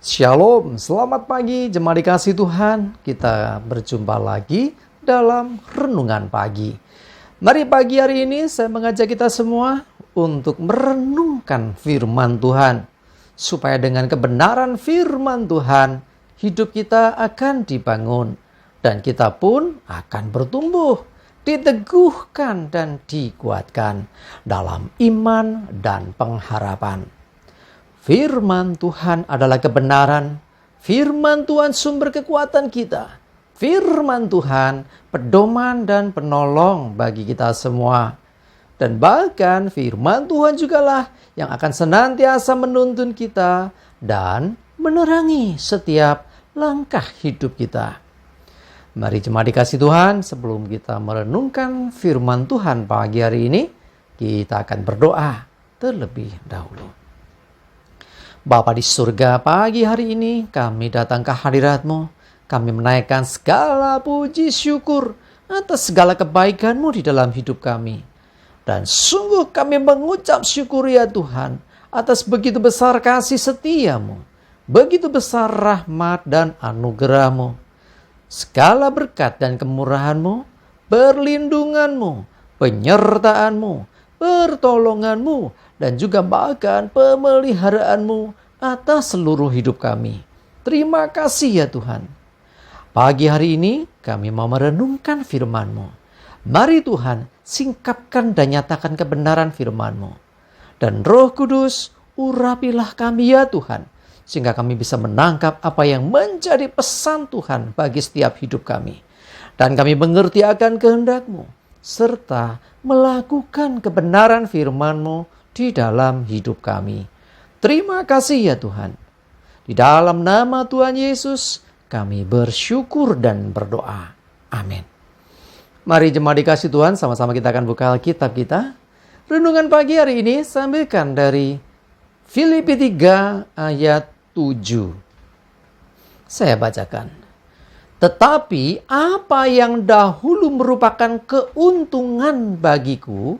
Shalom, selamat pagi jemaat dikasih Tuhan. Kita berjumpa lagi dalam renungan pagi. Mari pagi hari ini saya mengajak kita semua untuk merenungkan firman Tuhan. Supaya dengan kebenaran firman Tuhan, hidup kita akan dibangun. Dan kita pun akan bertumbuh, diteguhkan dan dikuatkan dalam iman dan pengharapan. Firman Tuhan adalah kebenaran. Firman Tuhan sumber kekuatan kita. Firman Tuhan pedoman dan penolong bagi kita semua. Dan bahkan firman Tuhan jugalah yang akan senantiasa menuntun kita dan menerangi setiap langkah hidup kita. Mari jemaat dikasih Tuhan, sebelum kita merenungkan firman Tuhan pagi hari ini, kita akan berdoa terlebih dahulu. Bapa di surga, pagi hari ini kami datang ke hadirat-Mu. Kami menaikkan segala puji syukur atas segala kebaikan-Mu di dalam hidup kami. Dan sungguh kami mengucap syukur ya Tuhan atas begitu besar kasih setia-Mu, begitu besar rahmat dan anugerah-Mu. Segala berkat dan kemurahan-Mu, perlindungan-Mu, penyertaan-Mu, pertolongan-Mu, dan juga bahkan pemeliharaan-Mu atas seluruh hidup kami. Terima kasih ya Tuhan. Pagi hari ini kami mau merenungkan firman-Mu. Mari Tuhan, singkapkan dan nyatakan kebenaran firman-Mu. Dan Roh Kudus, urapilah kami ya Tuhan, sehingga kami bisa menangkap apa yang menjadi pesan Tuhan bagi setiap hidup kami. Dan kami mengerti akan kehendak-Mu, serta melakukan kebenaran firman-Mu di dalam hidup kami. Terima kasih ya Tuhan. Di dalam nama Tuhan Yesus, kami bersyukur dan berdoa. Amin. Mari jemaat dikasih Tuhan, sama-sama kita akan buka Alkitab kita. Renungan pagi hari ini sampaikan dari Filipi 3 ayat 7. Saya bacakan. Tetapi apa yang dahulu merupakan keuntungan bagiku,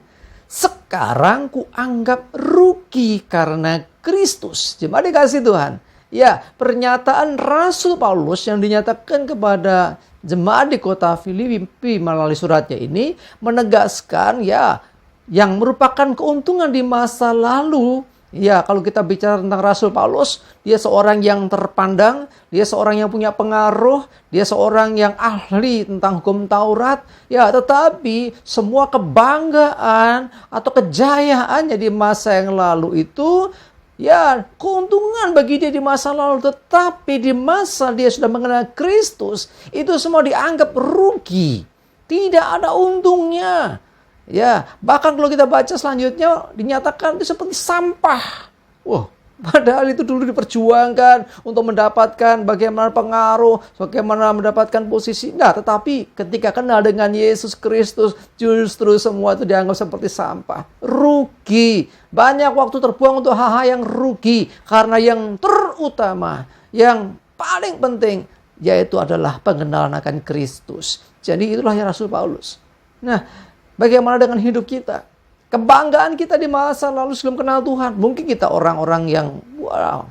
sekarang kuanggap rugi karena Kristus. Jemaat dikasih Tuhan. Ya, pernyataan Rasul Paulus yang dinyatakan kepada jemaat di kota Filipi melalui suratnya ini menegaskan ya, yang merupakan keuntungan di masa lalu. Ya, kalau kita bicara tentang Rasul Paulus, dia seorang yang terpandang, dia seorang yang punya pengaruh, dia seorang yang ahli tentang hukum Taurat. Ya, tetapi semua kebanggaan atau kejayaannya di masa yang lalu itu, ya, keuntungan bagi dia di masa lalu. Tetapi di masa dia sudah mengenal Kristus, itu semua dianggap rugi. Tidak ada untungnya. Ya, bahkan kalau kita baca selanjutnya dinyatakan itu seperti sampah. Wah, padahal itu dulu diperjuangkan untuk mendapatkan bagaimana pengaruh, bagaimana mendapatkan posisi. Nah, tetapi ketika kenal dengan Yesus Kristus, justru semua itu dianggap seperti sampah. Rugi. Banyak waktu terbuang untuk hal-hal yang rugi. Karena yang terutama, yang paling penting, yaitu adalah pengenalan akan Kristus. Jadi itulah yang Rasul Paulus. Nah, bagaimana dengan hidup kita? Kebanggaan kita di masa lalu sebelum kenal Tuhan. Mungkin kita orang-orang yang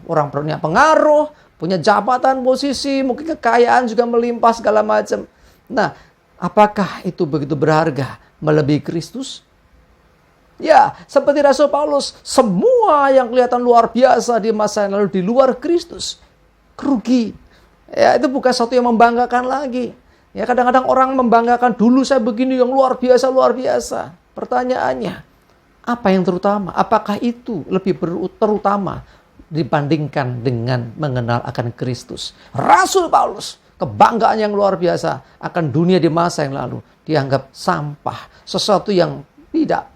orang punya pengaruh, punya jabatan, posisi, mungkin kekayaan juga melimpah segala macam. Nah, apakah itu begitu berharga melebihi Kristus? Ya, seperti Rasul Paulus, semua yang kelihatan luar biasa di masa yang lalu di luar Kristus, rugi. Ya, itu bukan satu yang membanggakan lagi. Ya, kadang-kadang orang membanggakan, dulu saya begini yang luar biasa, luar biasa. Pertanyaannya, apa yang terutama? Apakah itu lebih terutama dibandingkan dengan mengenal akan Kristus? Rasul Paulus, kebanggaan yang luar biasa akan dunia di masa yang lalu dianggap sampah. Sesuatu yang tidak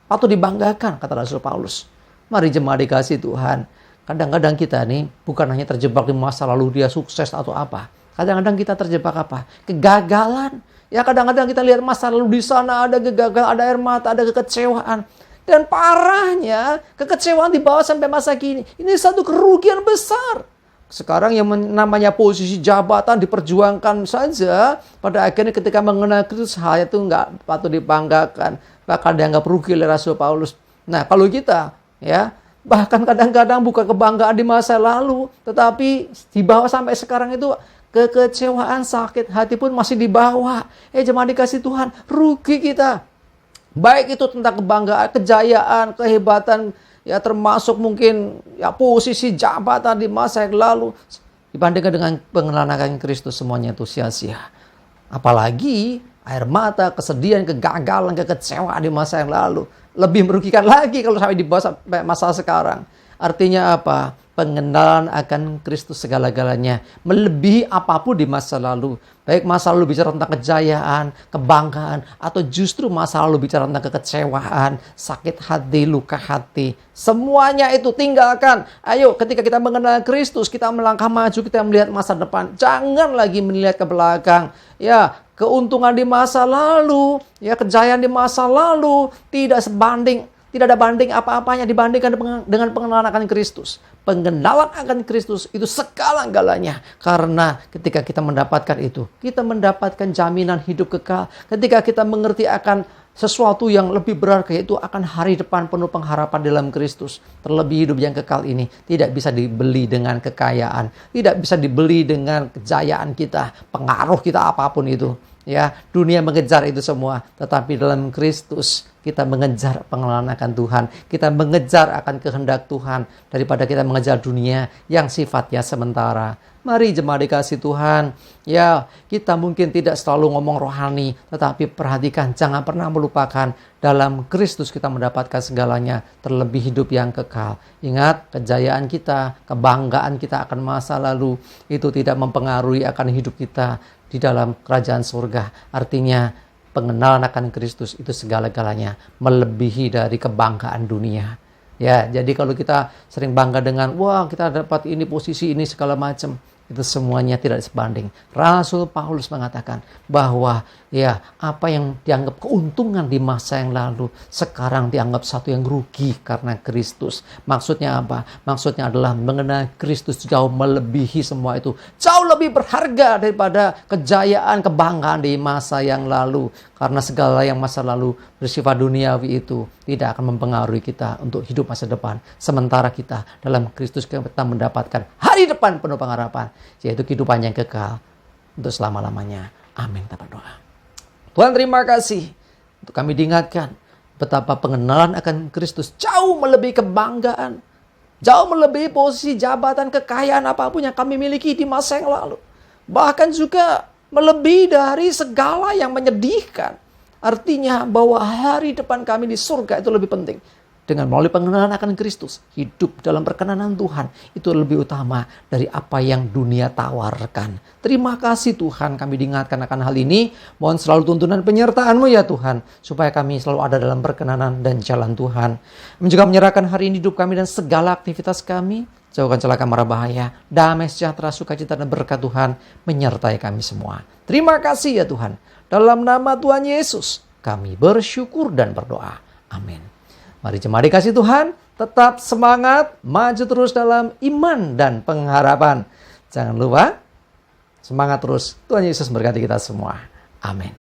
patut dibanggakan, kata Rasul Paulus. Mari jemaat dikasih Tuhan. Kadang-kadang kita nih bukan hanya terjebak di masa lalu dia sukses atau apa. Kadang-kadang kita terjebak apa? Kegagalan. Ya, kadang-kadang kita lihat masa lalu di sana ada kegagalan, ada air mata, ada kekecewaan. Dan parahnya, kekecewaan dibawa sampai masa kini. Ini satu kerugian besar. Sekarang yang namanya posisi jabatan diperjuangkan saja, pada akhirnya ketika mengenal Kristus, hal itu nggak patut dibanggakan. Bahkan dianggap rugi oleh Rasul Paulus. Nah, kalau kita, ya, Bahkan kadang-kadang bukan kebanggaan di masa lalu, tetapi dibawa sampai sekarang itu kekecewaan, sakit hati pun masih dibawa. Jemaat dikasih Tuhan, rugi kita. Baik itu tentang kebanggaan, kejayaan, kehebatan, ya termasuk mungkin ya posisi jabatan di masa yang lalu. Dibandingkan dengan pengenalan akan Kristus, semuanya itu sia-sia. Apalagi air mata, kesedihan, kegagalan, kekecewaan di masa yang lalu. Lebih merugikan lagi kalau sampai dibawa sampai masa sekarang. Artinya apa? Pengenalan akan Kristus segala-galanya melebihi apapun di masa lalu. Baik masa lalu bicara tentang kejayaan, kebanggaan, atau justru masa lalu bicara tentang kekecewaan, sakit hati, luka hati. Semuanya itu tinggalkan. Ayo, ketika kita mengenal Kristus, kita melangkah maju, kita melihat masa depan. Jangan lagi melihat ke belakang. Ya, keuntungan di masa lalu, ya kejayaan di masa lalu tidak sebanding. Tidak ada banding apa-apanya dibandingkan dengan pengenalan akan Kristus. Pengenalan akan Kristus itu segala-galanya. Karena ketika kita mendapatkan itu, kita mendapatkan jaminan hidup kekal. Ketika kita mengerti akan sesuatu yang lebih berharga, yaitu akan hari depan penuh pengharapan dalam Kristus. Terlebih hidup yang kekal ini tidak bisa dibeli dengan kekayaan. Tidak bisa dibeli dengan kejayaan kita, pengaruh kita apapun itu. Ya, dunia mengejar itu semua, tetapi dalam Kristus kita mengejar pengenalan akan Tuhan, kita mengejar akan kehendak Tuhan daripada kita mengejar dunia yang sifatnya sementara. Mari jemaat dikasih Tuhan, ya kita mungkin tidak selalu ngomong rohani, tetapi perhatikan, jangan pernah melupakan dalam Kristus kita mendapatkan segalanya, terlebih hidup yang kekal. Ingat, kejayaan kita, kebanggaan kita akan masa lalu itu tidak mempengaruhi akan hidup kita di dalam kerajaan surga. Artinya pengenalan akan Kristus itu segala-galanya melebihi dari kebanggaan dunia. Ya, jadi kalau kita sering bangga dengan wah kita dapat ini posisi ini segala macam, itu semuanya tidak sebanding. Rasul Paulus mengatakan bahwa ya apa yang dianggap keuntungan di masa yang lalu sekarang dianggap satu yang rugi karena Kristus. Maksudnya apa? Maksudnya adalah mengenal Kristus jauh melebihi semua itu. Jauh lebih berharga daripada kejayaan, kebanggaan di masa yang lalu. Karena segala yang masa lalu bersifat duniawi itu tidak akan mempengaruhi kita untuk hidup masa depan. Sementara kita dalam Kristus kita mendapatkan hari depan penuh pengharapan, yaitu kehidupan yang kekal untuk selama-lamanya. Amin. Kita berdoa. Tuhan, terima kasih untuk kami diingatkan betapa pengenalan akan Kristus jauh melebihi kebanggaan, jauh melebihi posisi jabatan, kekayaan apapun yang kami miliki di masa yang lalu. Bahkan juga melebihi dari segala yang menyedihkan. Artinya bahwa hari depan kami di surga itu lebih penting. Dengan melalui pengenalan akan Kristus, hidup dalam perkenanan Tuhan itu lebih utama dari apa yang dunia tawarkan. Terima kasih Tuhan, kami diingatkan akan hal ini. Mohon selalu tuntunan penyertaan-Mu ya Tuhan, supaya kami selalu ada dalam perkenanan dan jalan Tuhan. Kami juga menyerahkan hari ini hidup kami dan segala aktivitas kami. Jauhkan celaka mara bahaya, damai sejahtera, sukacita dan berkat Tuhan menyertai kami semua. Terima kasih ya Tuhan. Dalam nama Tuhan Yesus, kami bersyukur dan berdoa. Amin. Mari jemaat dikasih Tuhan, tetap semangat, maju terus dalam iman dan pengharapan. Jangan lupa, semangat terus. Tuhan Yesus memberkati kita semua. Amin.